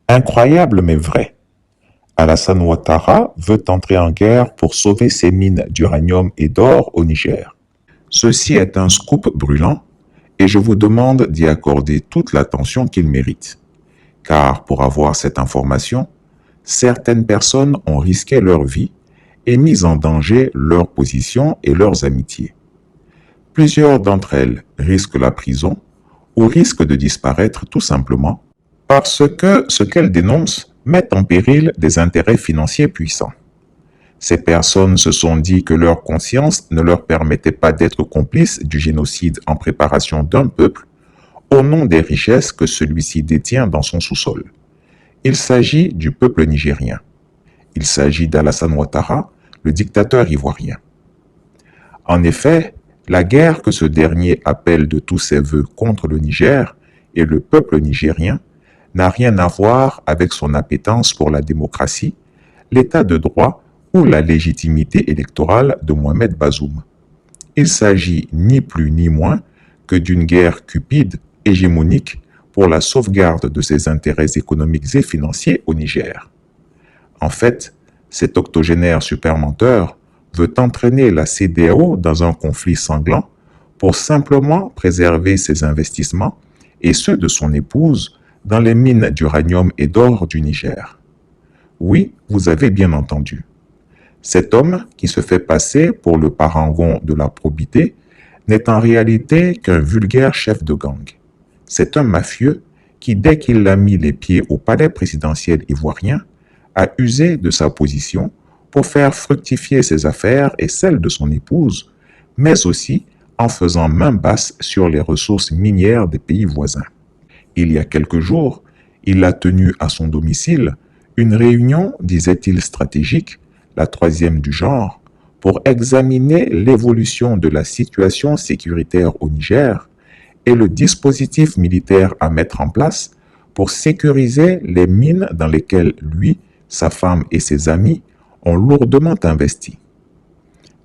Incroyable mais vrai. Alassane Ouattara veut entrer en guerre pour sauver ses mines d'uranium et d'or au Niger. Ceci est un scoop brûlant et je vous demande d'y accorder toute l'attention qu'il mérite. Car pour avoir cette information, certaines personnes ont risqué leur vie et mis en danger leur position et leurs amitiés. Plusieurs d'entre elles risquent la prison ou risquent de disparaître tout simplement parce que ce qu'elles dénoncent met en péril des intérêts financiers puissants. Ces personnes se sont dit que leur conscience ne leur permettait pas d'être complices du génocide en préparation d'un peuple au nom des richesses que celui-ci détient dans son sous-sol. Il s'agit du peuple nigérien. Il s'agit d'Alassane Ouattara, le dictateur ivoirien. En effet, la guerre que ce dernier appelle de tous ses voeux contre le Niger et le peuple nigérien n'a rien à voir avec son appétence pour la démocratie, l'état de droit ou la légitimité électorale de Mohamed Bazoum. Il s'agit ni plus ni moins que d'une guerre cupide, hégémonique, pour la sauvegarde de ses intérêts économiques et financiers au Niger. En fait, cet octogénaire supermenteur veut entraîner la CEDEAO dans un conflit sanglant pour simplement préserver ses investissements et ceux de son épouse dans les mines d'uranium et d'or du Niger. Oui, vous avez bien entendu. Cet homme, qui se fait passer pour le parangon de la probité, n'est en réalité qu'un vulgaire chef de gang. C'est un mafieux qui, dès qu'il a mis les pieds au palais présidentiel ivoirien, a usé de sa position pour faire fructifier ses affaires et celles de son épouse, mais aussi en faisant main basse sur les ressources minières des pays voisins. Il y a quelques jours, il a tenu à son domicile une réunion, disait-il, stratégique, la troisième du genre, pour examiner l'évolution de la situation sécuritaire au Niger et le dispositif militaire à mettre en place pour sécuriser les mines dans lesquelles lui, sa femme et ses amis ont lourdement investi.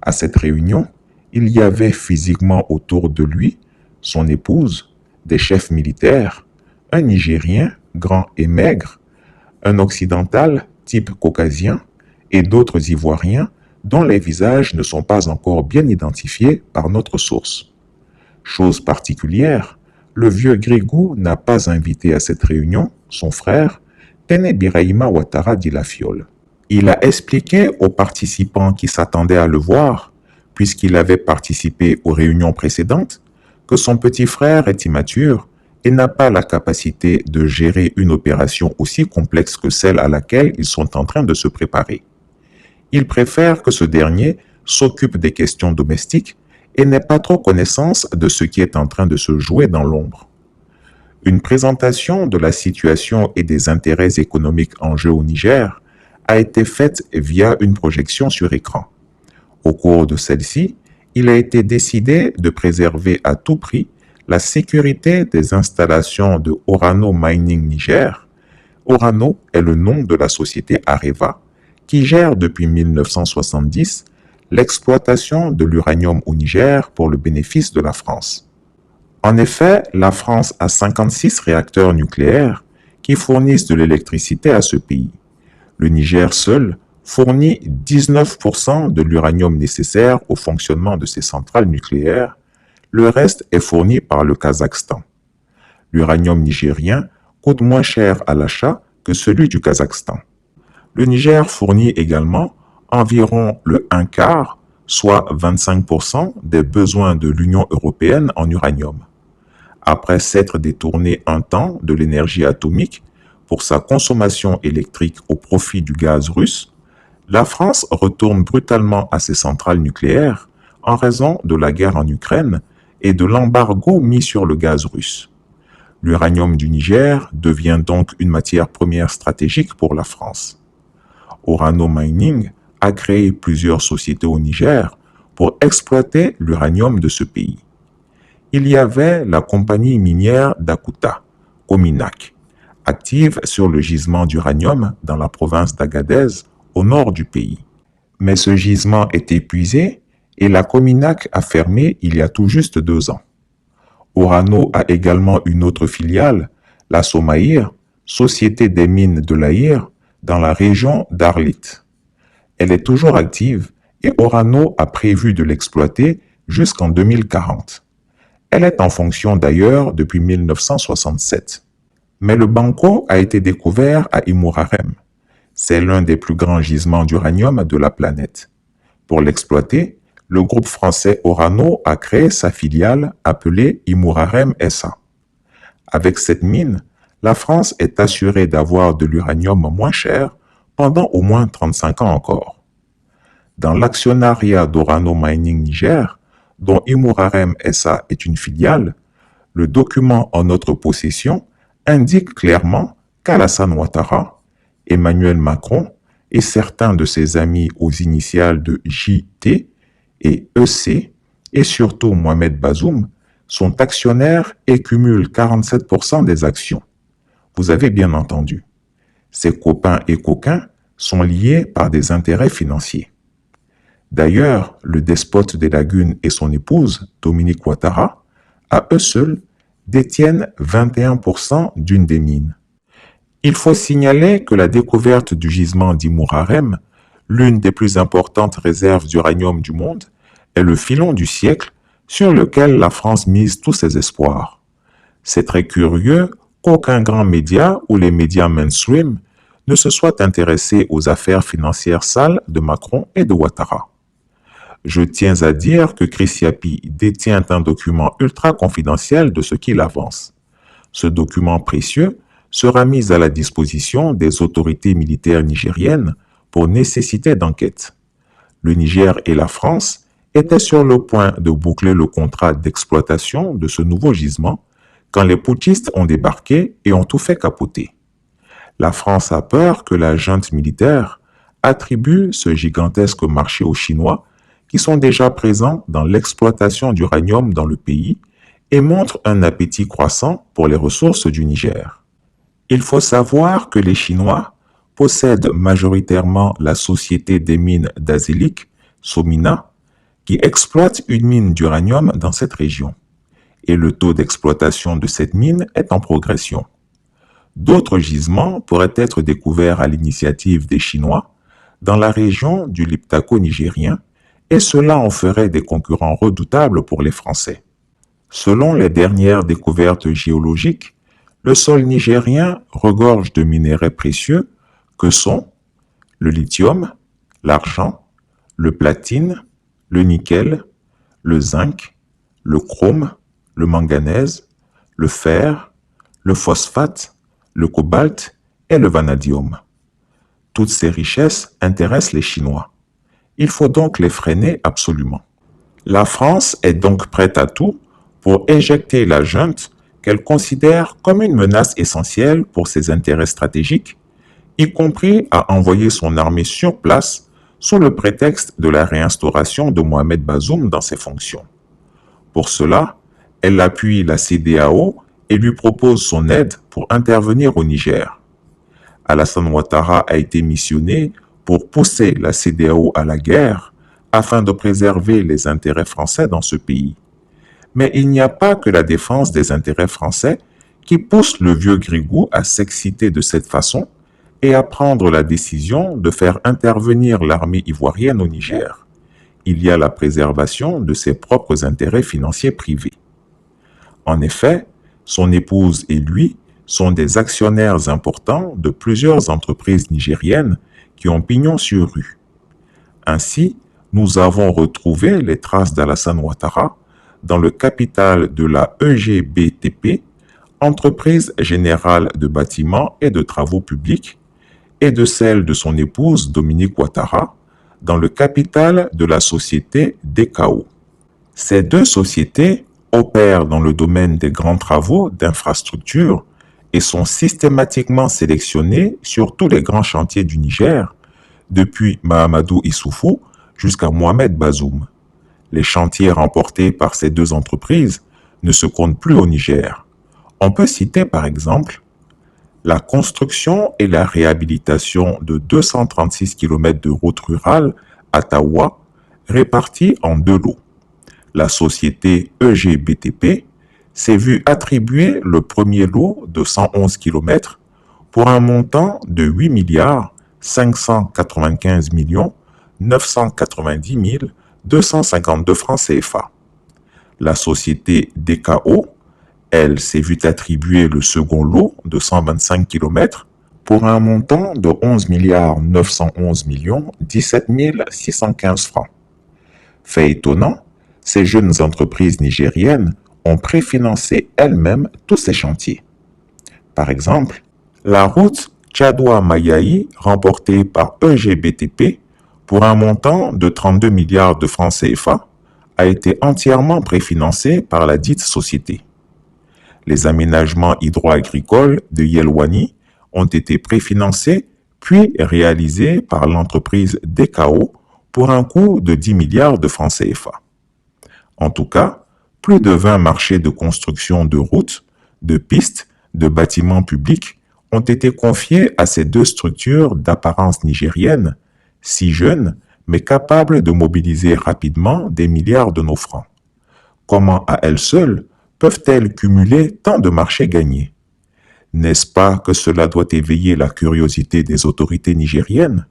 À cette réunion, il y avait physiquement autour de lui son épouse, des chefs militaires, un Nigérien grand et maigre, un occidental type caucasien et d'autres Ivoiriens dont les visages ne sont pas encore bien identifiés par notre source. Chose particulière, le vieux Grégou n'a pas invité à cette réunion son frère, Tene Birahima Ouattara Dilafiol. Il a expliqué aux participants qui s'attendaient à le voir, puisqu'il avait participé aux réunions précédentes, que son petit frère est immature et n'a pas la capacité de gérer une opération aussi complexe que celle à laquelle ils sont en train de se préparer. Il préfère que ce dernier s'occupe des questions domestiques et n'ait pas trop connaissance de ce qui est en train de se jouer dans l'ombre. Une présentation de la situation et des intérêts économiques en jeu au Niger a été faite via une projection sur écran. Au cours de celle-ci, il a été décidé de préserver à tout prix la sécurité des installations de Orano Mining Niger. Orano est le nom de la société Areva qui gère depuis 1970 l'exploitation de l'uranium au Niger pour le bénéfice de la France. En effet, la France a 56 réacteurs nucléaires qui fournissent de l'électricité à ce pays. Le Niger seul fournit 19% de l'uranium nécessaire au fonctionnement de ses centrales nucléaires. Le reste est fourni par le Kazakhstan. L'uranium nigérien coûte moins cher à l'achat que celui du Kazakhstan. Le Niger fournit également environ le 1/4, soit 25% des besoins de l'Union européenne en uranium. Après s'être détourné un temps de l'énergie atomique pour sa consommation électrique au profit du gaz russe, la France retourne brutalement à ses centrales nucléaires en raison de la guerre en Ukraine et de l'embargo mis sur le gaz russe. L'uranium du Niger devient donc une matière première stratégique pour la France. Orano Mining a créé plusieurs sociétés au Niger pour exploiter l'uranium de ce pays. Il y avait la compagnie minière d'Akuta, Cominac, active sur le gisement d'uranium dans la province d'Agadez, au nord du pays. Mais ce gisement est épuisé et la Cominac a fermé il y a tout juste 2 ans. Orano a également une autre filiale, la Somaïr, Société des mines de l'Aïr, dans la région d'Arlit. Elle est toujours active et Orano a prévu de l'exploiter jusqu'en 2040. Elle est en fonction d'ailleurs depuis 1967. Mais le Banco a été découvert à Imurarem. C'est l'un des plus grands gisements d'uranium de la planète. Pour l'exploiter, le groupe français Orano a créé sa filiale appelée Imurarem SA. Avec cette mine, la France est assurée d'avoir de l'uranium moins cher pendant au moins 35 ans encore. Dans l'actionnariat d'Orano Mining Niger, dont Imurarem SA est une filiale, le document en notre possession indique clairement qu'Alassane Ouattara, Emmanuel Macron et certains de ses amis aux initiales de JT et EC, et surtout Mohamed Bazoum, sont actionnaires et cumulent 47% des actions. Vous avez bien entendu. Ces copains et coquins sont liés par des intérêts financiers. D'ailleurs, le despote des lagunes et son épouse, Dominique Ouattara, à eux seuls, détiennent 21% d'une des mines. Il faut signaler que la découverte du gisement d'Imurarem, l'une des plus importantes réserves d'uranium du monde, est le filon du siècle sur lequel la France mise tous ses espoirs. C'est très curieux qu'aucun grand média ou les médias mainstream ne se soient intéressés aux affaires financières sales de Macron et de Ouattara. Je tiens à dire que Chris Yapi détient un document ultra confidentiel de ce qu'il avance. Ce document précieux sera mis à la disposition des autorités militaires nigériennes pour nécessité d'enquête. Le Niger et la France étaient sur le point de boucler le contrat d'exploitation de ce nouveau gisement quand les putschistes ont débarqué et ont tout fait capoter. La France a peur que la junte militaire attribue ce gigantesque marché aux Chinois qui sont déjà présents dans l'exploitation d'uranium dans le pays et montrent un appétit croissant pour les ressources du Niger. Il faut savoir que les Chinois possèdent majoritairement la société des mines d'Azélik, Somina, qui exploite une mine d'uranium dans cette région. Et le taux d'exploitation de cette mine est en progression. D'autres gisements pourraient être découverts à l'initiative des Chinois dans la région du Liptako nigérien, et cela en ferait des concurrents redoutables pour les Français. Selon les dernières découvertes géologiques, le sol nigérien regorge de minéraux précieux que sont le lithium, l'argent, le platine, le nickel, le zinc, le chrome, le manganèse, le fer, le phosphate, le cobalt et le vanadium. Toutes ces richesses intéressent les Chinois. Il faut donc les freiner absolument. La France est donc prête à tout pour éjecter la junte qu'elle considère comme une menace essentielle pour ses intérêts stratégiques, y compris à envoyer son armée sur place sous le prétexte de la réinstauration de Mohamed Bazoum dans ses fonctions. Pour cela, elle appuie la CEDEAO et lui propose son aide pour intervenir au Niger. Alassane Ouattara a été missionné pour pousser la CEDEAO à la guerre afin de préserver les intérêts français dans ce pays. Mais il n'y a pas que la défense des intérêts français qui pousse le vieux Grigou à s'exciter de cette façon et à prendre la décision de faire intervenir l'armée ivoirienne au Niger. Il y a la préservation de ses propres intérêts financiers privés. En effet, son épouse et lui sont des actionnaires importants de plusieurs entreprises nigériennes qui ont pignon sur rue. Ainsi, nous avons retrouvé les traces d'Alassane Ouattara dans le capital de la EGBTP, Entreprise Générale de Bâtiments et de Travaux Publics, et de celle de son épouse Dominique Ouattara dans le capital de la société DKO. Ces deux sociétés opèrent dans le domaine des grands travaux d'infrastructure et sont systématiquement sélectionnées sur tous les grands chantiers du Niger, depuis Mahamadou Issoufou jusqu'à Mohamed Bazoum. Les chantiers remportés par ces deux entreprises ne se comptent plus au Niger. On peut citer par exemple la construction et la réhabilitation de 236 km de routes rurales à Tawa, réparties en deux lots. La société EGBTP s'est vue attribuer le premier lot de 111 km pour un montant de 8 milliards 595 millions 990 252 francs CFA. La société DKO, elle, s'est vue attribuer le second lot de 125 km pour un montant de 11 milliards 911 millions 17 615 francs. Fait étonnant, ces jeunes entreprises nigériennes ont préfinancé elles-mêmes tous ces chantiers. Par exemple, la route Tchadoua-Mayaï, remportée par EGBTP pour un montant de 32 milliards de francs CFA, a été entièrement préfinancée par la dite société. Les aménagements hydro-agricoles de Yelwani ont été préfinancés puis réalisés par l'entreprise DKO pour un coût de 10 milliards de francs CFA. En tout cas, plus de 20 marchés de construction de routes, de pistes, de bâtiments publics ont été confiés à ces deux structures d'apparence nigérienne, si jeunes, mais capables de mobiliser rapidement des milliards de nos francs. Comment à elles seules peuvent-elles cumuler tant de marchés gagnés? N'est-ce pas que cela doit éveiller la curiosité des autorités nigériennes?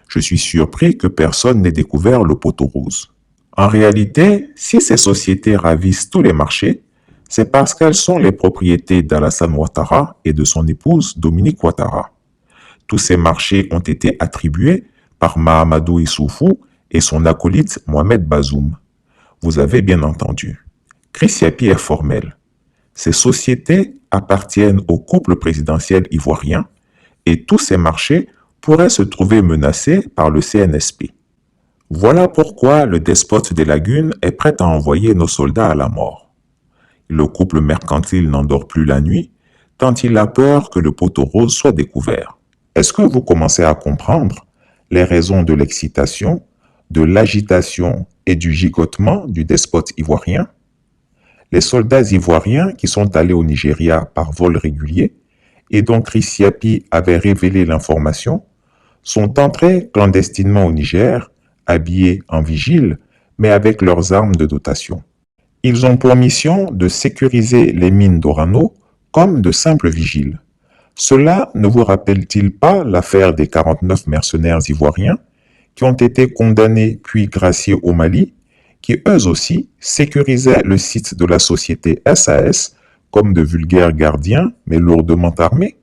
Je suis surpris que personne n'ait découvert le poteau rose. En réalité, si ces sociétés ravissent tous les marchés, c'est parce qu'elles sont les propriétés d'Alassane Ouattara et de son épouse Dominique Ouattara. Tous ces marchés ont été attribués par Mahamadou Issoufou et son acolyte Mohamed Bazoum. Vous avez bien entendu. Chris Yapi est formel. Ces sociétés appartiennent au couple présidentiel ivoirien et tous ces marchés pourraient se trouver menacés par le CNSP. Voilà pourquoi le despote des lagunes est prêt à envoyer nos soldats à la mort. Le couple mercantile n'endort plus la nuit, tant il a peur que le poteau rose soit découvert. Est-ce que vous commencez à comprendre les raisons de l'excitation, de l'agitation et du gigotement du despote ivoirien? Les soldats ivoiriens qui sont allés au Nigeria par vol régulier et dont Chris Yapi avait révélé l'information sont entrés clandestinement au Niger, habillés en vigile, mais avec leurs armes de dotation. Ils ont pour mission de sécuriser les mines d'Orano comme de simples vigiles. Cela ne vous rappelle-t-il pas l'affaire des 49 mercenaires ivoiriens qui ont été condamnés puis graciés au Mali, qui eux aussi sécurisaient le site de la société SAS comme de vulgaires gardiens mais lourdement armés?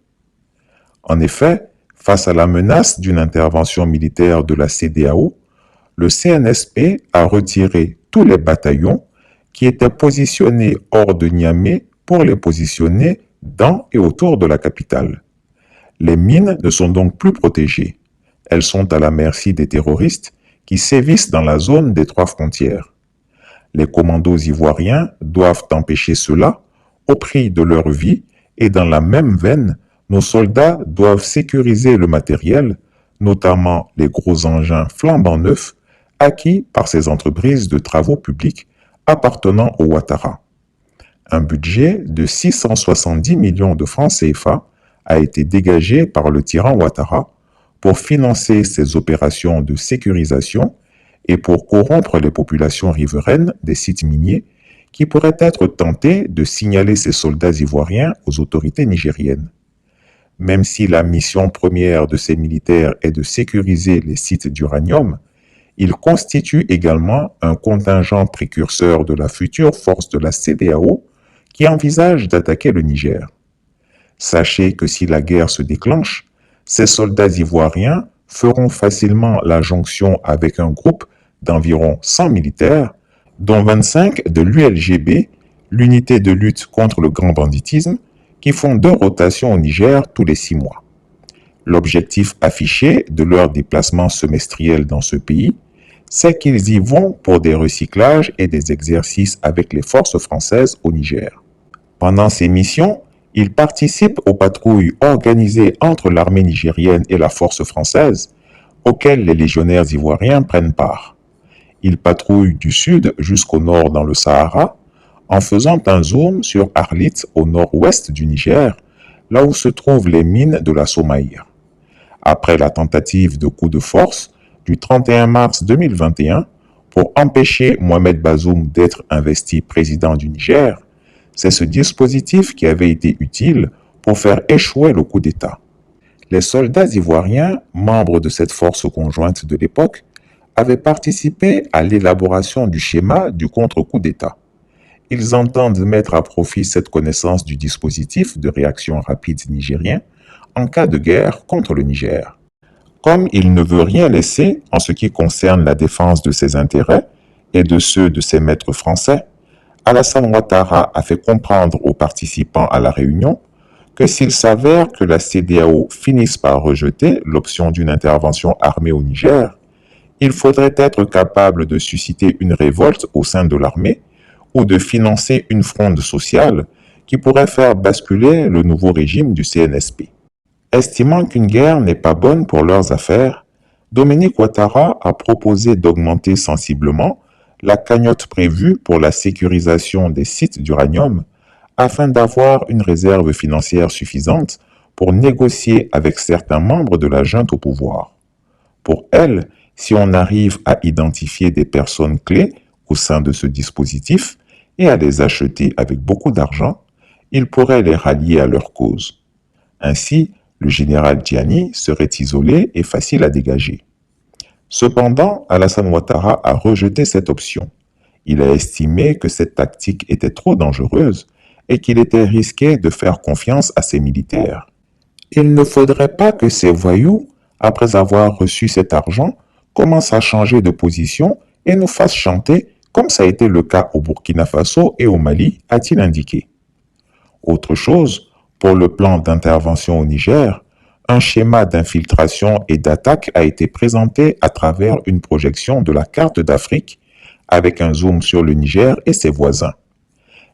En effet, face à la menace d'une intervention militaire de la CEDEAO, le CNSP a retiré tous les bataillons qui étaient positionnés hors de Niamey pour les positionner dans et autour de la capitale. Les mines ne sont donc plus protégées. Elles sont à la merci des terroristes qui sévissent dans la zone des trois frontières. Les commandos ivoiriens doivent empêcher cela au prix de leur vie et dans la même veine, nos soldats doivent sécuriser le matériel, notamment les gros engins flambant neufs acquis par ces entreprises de travaux publics appartenant au Ouattara. Un budget de 670 millions de francs CFA a été dégagé par le tyran Ouattara pour financer ces opérations de sécurisation et pour corrompre les populations riveraines des sites miniers qui pourraient être tentées de signaler ces soldats ivoiriens aux autorités nigériennes. Même si la mission première de ces militaires est de sécuriser les sites d'uranium, ils constituent également un contingent précurseur de la future force de la CEDEAO qui envisage d'attaquer le Niger. Sachez que si la guerre se déclenche, ces soldats ivoiriens feront facilement la jonction avec un groupe d'environ 100 militaires, dont 25 de l'ULGB, l'unité de lutte contre le grand banditisme, qui font 2 rotations au Niger tous les 6 mois. L'objectif affiché de leur déplacement semestriel dans ce pays, c'est qu'ils y vont pour des recyclages et des exercices avec les forces françaises au Niger. Pendant ces missions, ils participent aux patrouilles organisées entre l'armée nigérienne et la force française, auxquelles les légionnaires ivoiriens prennent part. Ils patrouillent du sud jusqu'au nord dans le Sahara, en faisant un zoom sur Arlit au nord-ouest du Niger, là où se trouvent les mines de la Somaïr. Après la tentative de coup de force du 31 mars 2021 pour empêcher Mohamed Bazoum d'être investi président du Niger, c'est ce dispositif qui avait été utile pour faire échouer le coup d'État. Les soldats ivoiriens, membres de cette force conjointe de l'époque, avaient participé à l'élaboration du schéma du contre-coup d'État. Ils entendent mettre à profit cette connaissance du dispositif de réaction rapide nigérien en cas de guerre contre le Niger. Comme il ne veut rien laisser en ce qui concerne la défense de ses intérêts et de ceux de ses maîtres français, Alassane Ouattara a fait comprendre aux participants à la réunion que s'il s'avère que la CEDEAO finisse par rejeter l'option d'une intervention armée au Niger, il faudrait être capable de susciter une révolte au sein de l'armée ou de financer une fronde sociale qui pourrait faire basculer le nouveau régime du CNSP. Estimant qu'une guerre n'est pas bonne pour leurs affaires, Dominique Ouattara a proposé d'augmenter sensiblement la cagnotte prévue pour la sécurisation des sites d'uranium afin d'avoir une réserve financière suffisante pour négocier avec certains membres de la junte au pouvoir. Pour elle, si on arrive à identifier des personnes clés au sein de ce dispositif et à les acheter avec beaucoup d'argent, il pourrait les rallier à leur cause. Ainsi, le général Tiani serait isolé et facile à dégager. Cependant, Alassane Ouattara a rejeté cette option. Il a estimé que cette tactique était trop dangereuse et qu'il était risqué de faire confiance à ses militaires. Il ne faudrait pas que ces voyous, après avoir reçu cet argent, commencent à changer de position et nous fassent chanter comme ça a été le cas au Burkina Faso et au Mali, a-t-il indiqué. Autre chose, pour le plan d'intervention au Niger, un schéma d'infiltration et d'attaque a été présenté à travers une projection de la carte d'Afrique avec un zoom sur le Niger et ses voisins.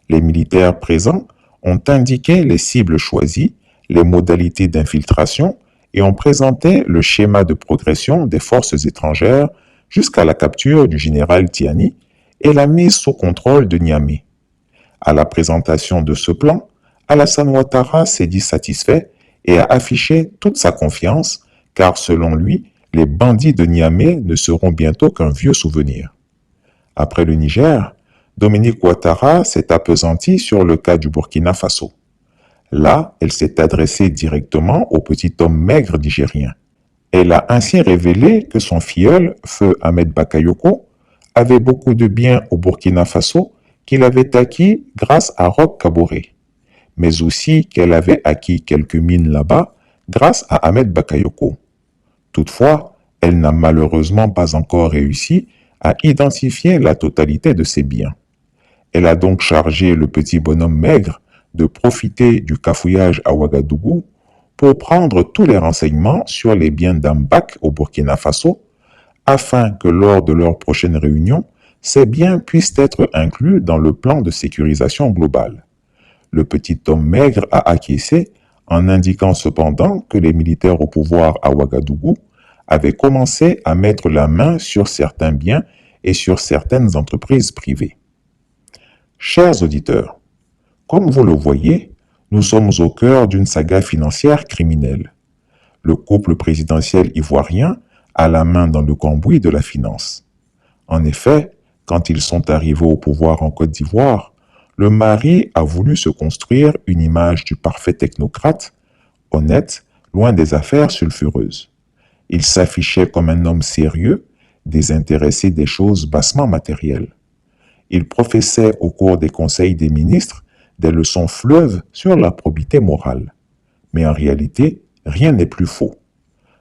Les militaires présents ont indiqué les cibles choisies, les modalités d'infiltration et ont présenté le schéma de progression des forces étrangères jusqu'à la capture du général Tiani et la mise sous contrôle de Niamey. À la présentation de ce plan, Alassane Ouattara s'est dit satisfait et a affiché toute sa confiance, car selon lui, les bandits de Niamey ne seront bientôt qu'un vieux souvenir. Après le Niger, Dominique Ouattara s'est appesanti sur le cas du Burkina Faso. Là, elle s'est adressée directement au petit homme maigre nigérien. Elle a ainsi révélé que son filleul, feu Ahmed Bakayoko, avait beaucoup de biens au Burkina Faso qu'il avait acquis grâce à Roch Kaboré, mais aussi qu'elle avait acquis quelques mines là-bas grâce à Ahmed Bakayoko. Toutefois, elle n'a malheureusement pas encore réussi à identifier la totalité de ses biens. Elle a donc chargé le petit bonhomme maigre de profiter du cafouillage à Ouagadougou pour prendre tous les renseignements sur les biens d'Ambak au Burkina Faso, afin que lors de leur prochaine réunion, ces biens puissent être inclus dans le plan de sécurisation globale. Le petit homme maigre a acquiescé en indiquant cependant que les militaires au pouvoir à Ouagadougou avaient commencé à mettre la main sur certains biens et sur certaines entreprises privées. Chers auditeurs, comme vous le voyez, nous sommes au cœur d'une saga financière criminelle. Le couple présidentiel ivoirien a la main dans le cambouis de la finance. En effet, quand ils sont arrivés au pouvoir en Côte d'Ivoire, le mari a voulu se construire une image du parfait technocrate, honnête, loin des affaires sulfureuses. Il s'affichait comme un homme sérieux, désintéressé des choses bassement matérielles. Il professait au cours des conseils des ministres des leçons fleuves sur la probité morale. Mais en réalité, rien n'est plus faux.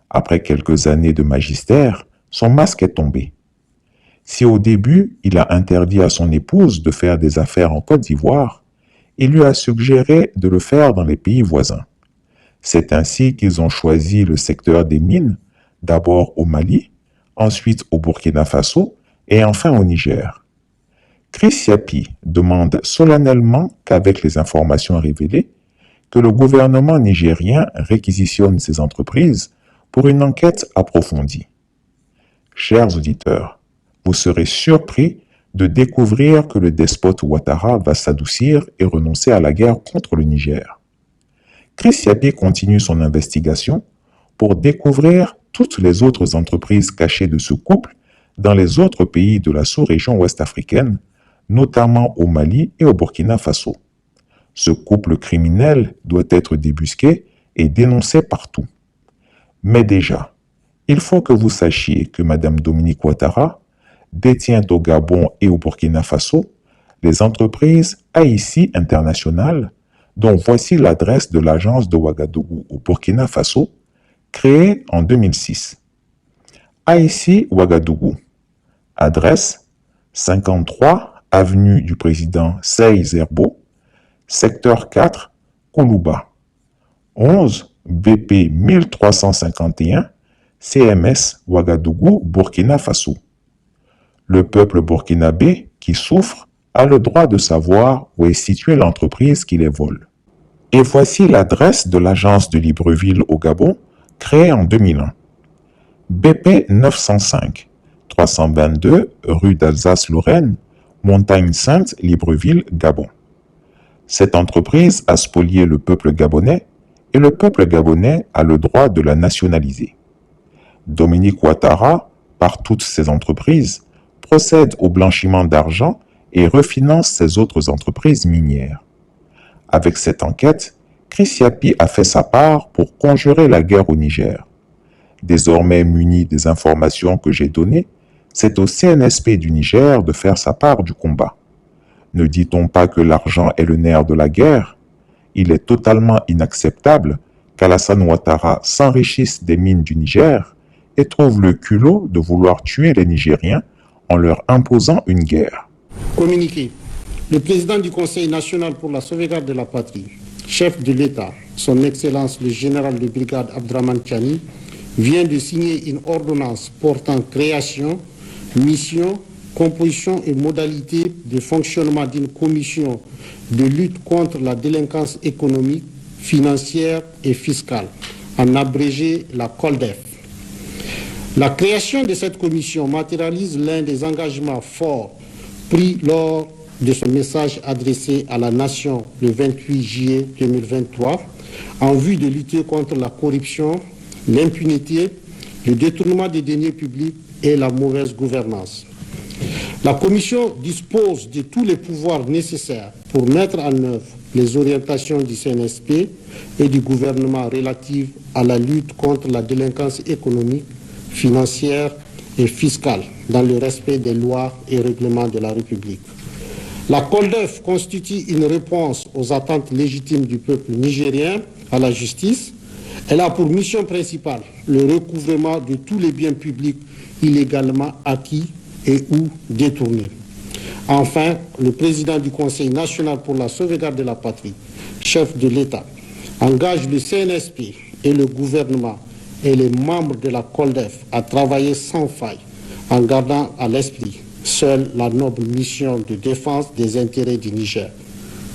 Après quelques années de magistère, son masque est tombé. Si au début, il a interdit à son épouse de faire des affaires en Côte d'Ivoire, il lui a suggéré de le faire dans les pays voisins. C'est ainsi qu'ils ont choisi le secteur des mines, d'abord au Mali, ensuite au Burkina Faso et enfin au Niger. Chris Yapi demande solennellement qu'avec les informations révélées, que le gouvernement nigérien réquisitionne ces entreprises pour une enquête approfondie. Chers auditeurs, vous serez surpris de découvrir que le despote Ouattara va s'adoucir et renoncer à la guerre contre le Niger. Chris Yapi continue son investigation pour découvrir toutes les autres entreprises cachées de ce couple dans les autres pays de la sous-région ouest-africaine, notamment au Mali et au Burkina Faso. Ce couple criminel doit être débusqué et dénoncé partout. Mais déjà, il faut que vous sachiez que Madame Dominique Ouattara détient au Gabon et au Burkina Faso les entreprises Haïti International, dont voici l'adresse de l'agence de Ouagadougou au Burkina Faso, créée en 2006. Haïti Ouagadougou, adresse 53 avenue du président Sey Zerbo, secteur 4, Koulouba, 11 BP 1351, CMS Ouagadougou, Burkina Faso. Le peuple burkinabé qui souffre a le droit de savoir où est située l'entreprise qui les vole. Et voici l'adresse de l'agence de Libreville au Gabon, créée en 2001. BP 905, 322 rue d'Alsace-Lorraine, Montagne Sainte, Libreville, Gabon. Cette entreprise a spolié le peuple gabonais et le peuple gabonais a le droit de la nationaliser. Dominique Ouattara, par toutes ses entreprises, procède au blanchiment d'argent et refinance ses autres entreprises minières. Avec cette enquête, Chris Yapi a fait sa part pour conjurer la guerre au Niger. Désormais muni des informations que j'ai données, c'est au CNSP du Niger de faire sa part du combat. Ne dit-on pas que l'argent est le nerf de la guerre? Il est totalement inacceptable qu'Alassane Ouattara s'enrichisse des mines du Niger et trouve le culot de vouloir tuer les Nigériens en leur imposant une guerre. Communiqué. Le président du Conseil national pour la sauvegarde de la patrie, chef de l'État, son Excellence le général de brigade Abdraman Chani, vient de signer une ordonnance portant création, mission, composition et modalités de fonctionnement d'une commission de lutte contre la délinquance économique, financière et fiscale, en abrégé la COLDEF. La création de cette commission matérialise l'un des engagements forts pris lors de son message adressé à la nation le 28 juillet 2023 en vue de lutter contre la corruption, l'impunité, le détournement des deniers publics et la mauvaise gouvernance. La Commission dispose de tous les pouvoirs nécessaires pour mettre en œuvre les orientations du CNSP et du gouvernement relatives à la lutte contre la délinquance économique, financière et fiscale dans le respect des lois et règlements de la République. La COLDEF constitue une réponse aux attentes légitimes du peuple nigérien à la justice. Elle a pour mission principale le recouvrement de tous les biens publics illégalement acquis et ou détournés. Enfin, le président du Conseil national pour la sauvegarde de la patrie, chef de l'État, engage le CNSP et le gouvernement et les membres de la COLDEF à travailler sans faille en gardant à l'esprit seule la noble mission de défense des intérêts du Niger.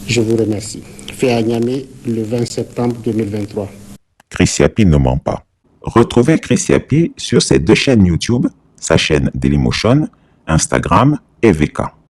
Je vous remercie. Fait à Niamey le 20 septembre 2023. Chris Yapi ne ment pas. Retrouvez Chris Yapi sur ses deux chaînes YouTube, sa chaîne Dailymotion, Instagram et VK.